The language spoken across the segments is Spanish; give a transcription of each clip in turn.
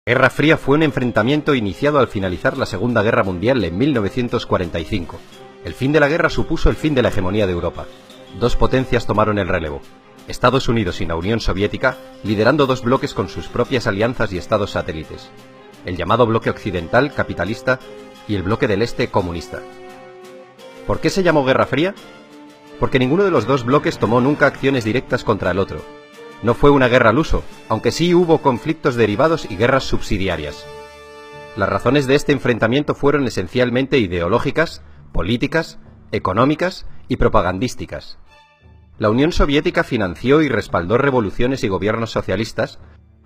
La Guerra Fría fue un enfrentamiento iniciado al finalizar la Segunda Guerra Mundial en 1945. El fin de la guerra supuso el fin de la hegemonía de Europa. Dos potencias tomaron el relevo: Estados Unidos y la Unión Soviética, liderando dos bloques con sus propias alianzas y estados satélites: el llamado bloque occidental capitalista y el bloque del este comunista. ¿Por qué se llamó Guerra Fría? Porque ninguno de los dos bloques tomó nunca acciones directas contra el otro. No fue una guerra al uso, aunque sí hubo conflictos derivados y guerras subsidiarias. Las razones de este enfrentamiento fueron esencialmente ideológicas, políticas, económicas y propagandísticas. La Unión Soviética financió y respaldó revoluciones y gobiernos socialistas,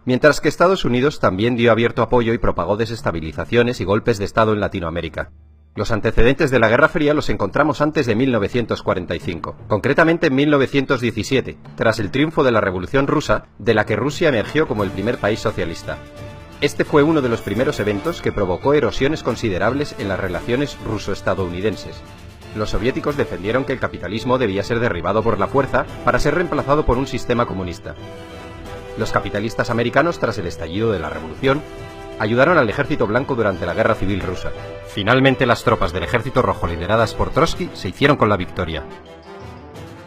mientras que Estados Unidos también dio abierto apoyo y propagó desestabilizaciones y golpes de Estado en Latinoamérica. Los antecedentes de la Guerra Fría los encontramos antes de 1945, concretamente en 1917, tras el triunfo de la Revolución Rusa, de la que Rusia emergió como el primer país socialista. Este fue uno de los primeros eventos que provocó erosiones considerables en las relaciones ruso-estadounidenses. Los soviéticos defendieron que el capitalismo debía ser derribado por la fuerza para ser reemplazado por un sistema comunista. Los capitalistas americanos, tras el estallido de la Revolución, ayudaron al Ejército Blanco durante la Guerra Civil Rusa. Finalmente, las tropas del Ejército Rojo lideradas por Trotsky se hicieron con la victoria.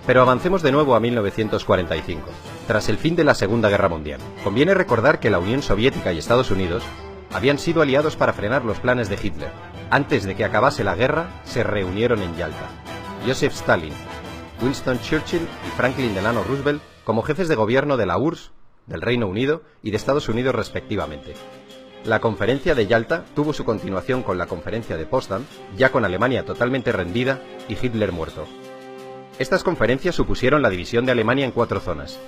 Pero avancemos de nuevo a 1945, tras el fin de la Segunda Guerra Mundial. Conviene recordar que la Unión Soviética y Estados Unidos habían sido aliados para frenar los planes de Hitler. Antes de que acabase la guerra, se reunieron en Yalta. Joseph Stalin, Winston Churchill y Franklin Delano Roosevelt como jefes de gobierno de la URSS, del Reino Unido y de Estados Unidos respectivamente. La conferencia de Yalta tuvo su continuación con la conferencia de Potsdam, ya con Alemania totalmente rendida y Hitler muerto. Estas conferencias supusieron la división de Alemania en 4 zonas,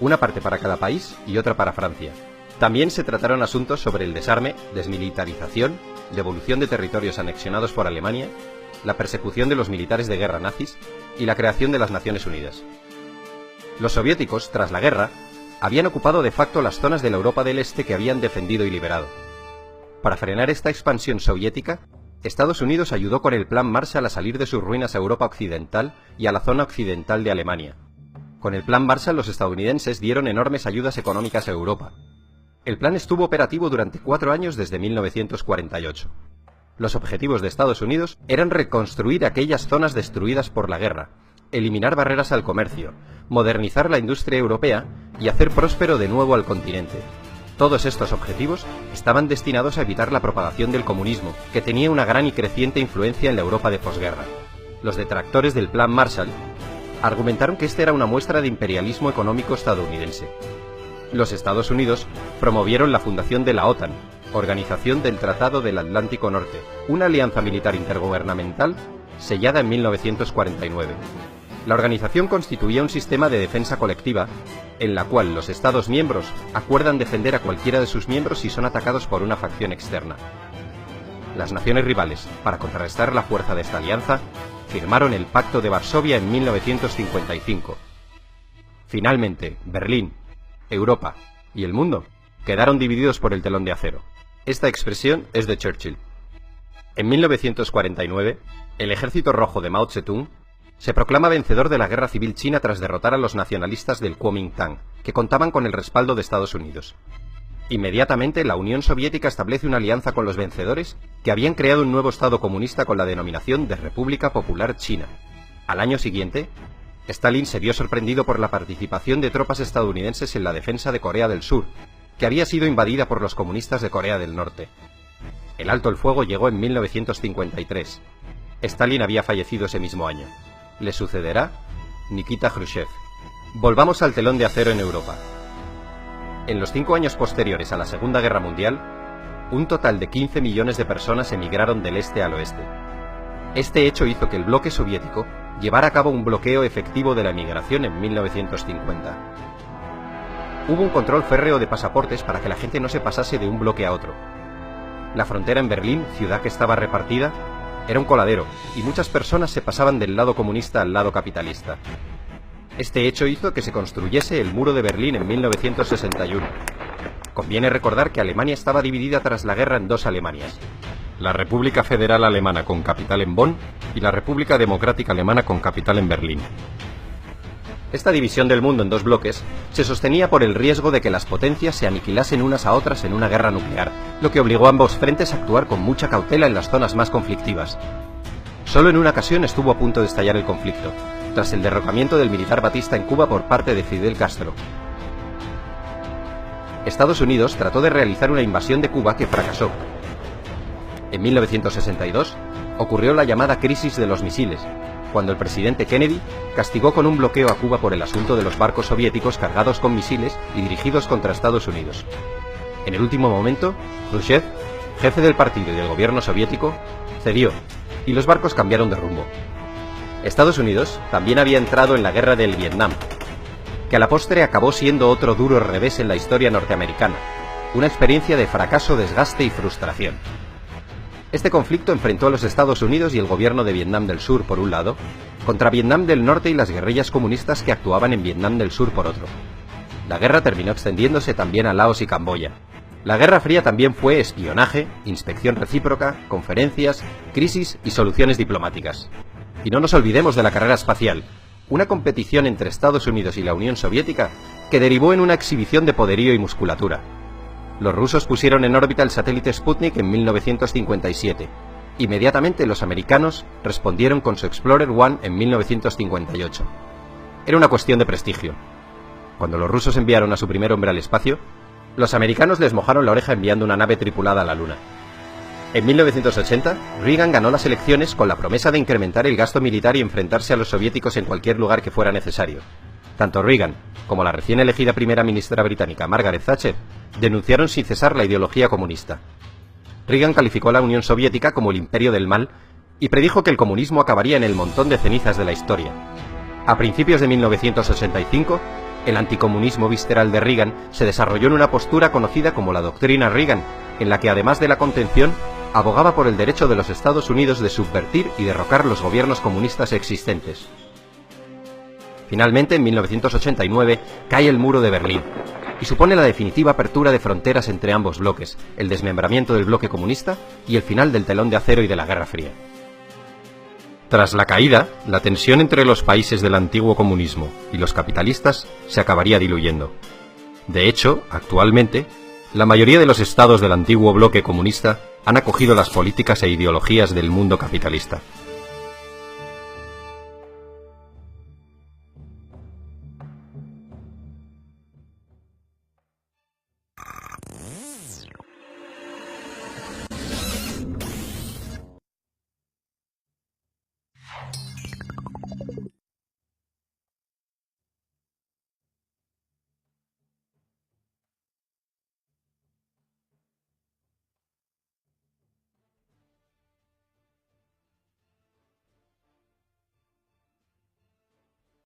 una parte para cada país y otra para Francia. También se trataron asuntos sobre el desarme, desmilitarización, devolución de territorios anexionados por Alemania, la persecución de los militares de guerra nazis y la creación de las Naciones Unidas. Los soviéticos, tras la guerra, habían ocupado de facto las zonas de la Europa del Este que habían defendido y liberado. Para frenar esta expansión soviética, Estados Unidos ayudó con el Plan Marshall a salir de sus ruinas a Europa occidental y a la zona occidental de Alemania. Con el Plan Marshall los estadounidenses dieron enormes ayudas económicas a Europa. El plan estuvo operativo durante 4 años desde 1948. Los objetivos de Estados Unidos eran reconstruir aquellas zonas destruidas por la guerra, eliminar barreras al comercio, modernizar la industria europea y hacer próspero de nuevo al continente. Todos estos objetivos estaban destinados a evitar la propagación del comunismo, que tenía una gran y creciente influencia en la Europa de posguerra. Los detractores del Plan Marshall argumentaron que este era una muestra de imperialismo económico estadounidense. Los Estados Unidos promovieron la fundación de la OTAN, Organización del Tratado del Atlántico Norte, una alianza militar intergubernamental sellada en 1949. La organización constituía un sistema de defensa colectiva en la cual los Estados miembros acuerdan defender a cualquiera de sus miembros si son atacados por una facción externa. Las naciones rivales, para contrarrestar la fuerza de esta alianza, firmaron el Pacto de Varsovia en 1955. Finalmente, Berlín, Europa y el mundo quedaron divididos por el telón de acero. Esta expresión es de Churchill. En 1949, el Ejército Rojo de Mao Zedong se proclama vencedor de la Guerra Civil China tras derrotar a los nacionalistas del Kuomintang, que contaban con el respaldo de Estados Unidos. Inmediatamente, la Unión Soviética establece una alianza con los vencedores, que habían creado un nuevo Estado comunista con la denominación de República Popular China. Al año siguiente, Stalin se vio sorprendido por la participación de tropas estadounidenses en la defensa de Corea del Sur, que había sido invadida por los comunistas de Corea del Norte. El alto el fuego llegó en 1953. Stalin había fallecido ese mismo año. Le sucederá Nikita Khrushchev. Volvamos al telón de acero en Europa. En los 5 años posteriores a la Segunda Guerra Mundial, un total de 15 millones de personas emigraron del este al oeste. Este hecho hizo que el bloque soviético llevara a cabo un bloqueo efectivo de la emigración en 1950. Hubo un control férreo de pasaportes para que la gente no se pasase de un bloque a otro. La frontera en Berlín, ciudad que estaba repartida, era un coladero, y muchas personas se pasaban del lado comunista al lado capitalista. Este hecho hizo que se construyese el Muro de Berlín en 1961. Conviene recordar que Alemania estaba dividida tras la guerra en 2 Alemanias: la República Federal Alemana con capital en Bonn y la República Democrática Alemana con capital en Berlín. Esta división del mundo en dos bloques se sostenía por el riesgo de que las potencias se aniquilasen unas a otras en una guerra nuclear, lo que obligó a ambos frentes a actuar con mucha cautela en las zonas más conflictivas. Solo en una ocasión estuvo a punto de estallar el conflicto, tras el derrocamiento del militar Batista en Cuba por parte de Fidel Castro. Estados Unidos trató de realizar una invasión de Cuba que fracasó. En 1962 ocurrió la llamada crisis de los misiles, cuando el presidente Kennedy castigó con un bloqueo a Cuba por el asunto de los barcos soviéticos cargados con misiles y dirigidos contra Estados Unidos. En el último momento, Khrushchev, jefe del partido y del gobierno soviético, cedió, y los barcos cambiaron de rumbo. Estados Unidos también había entrado en la guerra del Vietnam, que a la postre acabó siendo otro duro revés en la historia norteamericana, una experiencia de fracaso, desgaste y frustración. Este conflicto enfrentó a los Estados Unidos y el gobierno de Vietnam del Sur por un lado, contra Vietnam del Norte y las guerrillas comunistas que actuaban en Vietnam del Sur por otro. La guerra terminó extendiéndose también a Laos y Camboya. La Guerra Fría también fue espionaje, inspección recíproca, conferencias, crisis y soluciones diplomáticas. Y no nos olvidemos de la carrera espacial, una competición entre Estados Unidos y la Unión Soviética que derivó en una exhibición de poderío y musculatura. Los rusos pusieron en órbita el satélite Sputnik en 1957. Inmediatamente los americanos respondieron con su Explorer 1 en 1958. Era una cuestión de prestigio. Cuando los rusos enviaron a su primer hombre al espacio, los americanos les mojaron la oreja enviando una nave tripulada a la Luna. En 1980, Reagan ganó las elecciones con la promesa de incrementar el gasto militar y enfrentarse a los soviéticos en cualquier lugar que fuera necesario. Tanto Reagan como la recién elegida primera ministra británica Margaret Thatcher denunciaron sin cesar la ideología comunista. Reagan calificó a la Unión Soviética como el imperio del mal y predijo que el comunismo acabaría en el montón de cenizas de la historia. A principios de 1985, el anticomunismo visceral de Reagan se desarrolló en una postura conocida como la doctrina Reagan, en la que además de la contención, abogaba por el derecho de los Estados Unidos de subvertir y derrocar los gobiernos comunistas existentes. Finalmente, en 1989, cae el muro de Berlín, y supone la definitiva apertura de fronteras entre ambos bloques, el desmembramiento del bloque comunista y el final del telón de acero y de la Guerra Fría. Tras la caída, la tensión entre los países del antiguo comunismo y los capitalistas se acabaría diluyendo. De hecho, actualmente, la mayoría de los estados del antiguo bloque comunista han acogido las políticas e ideologías del mundo capitalista.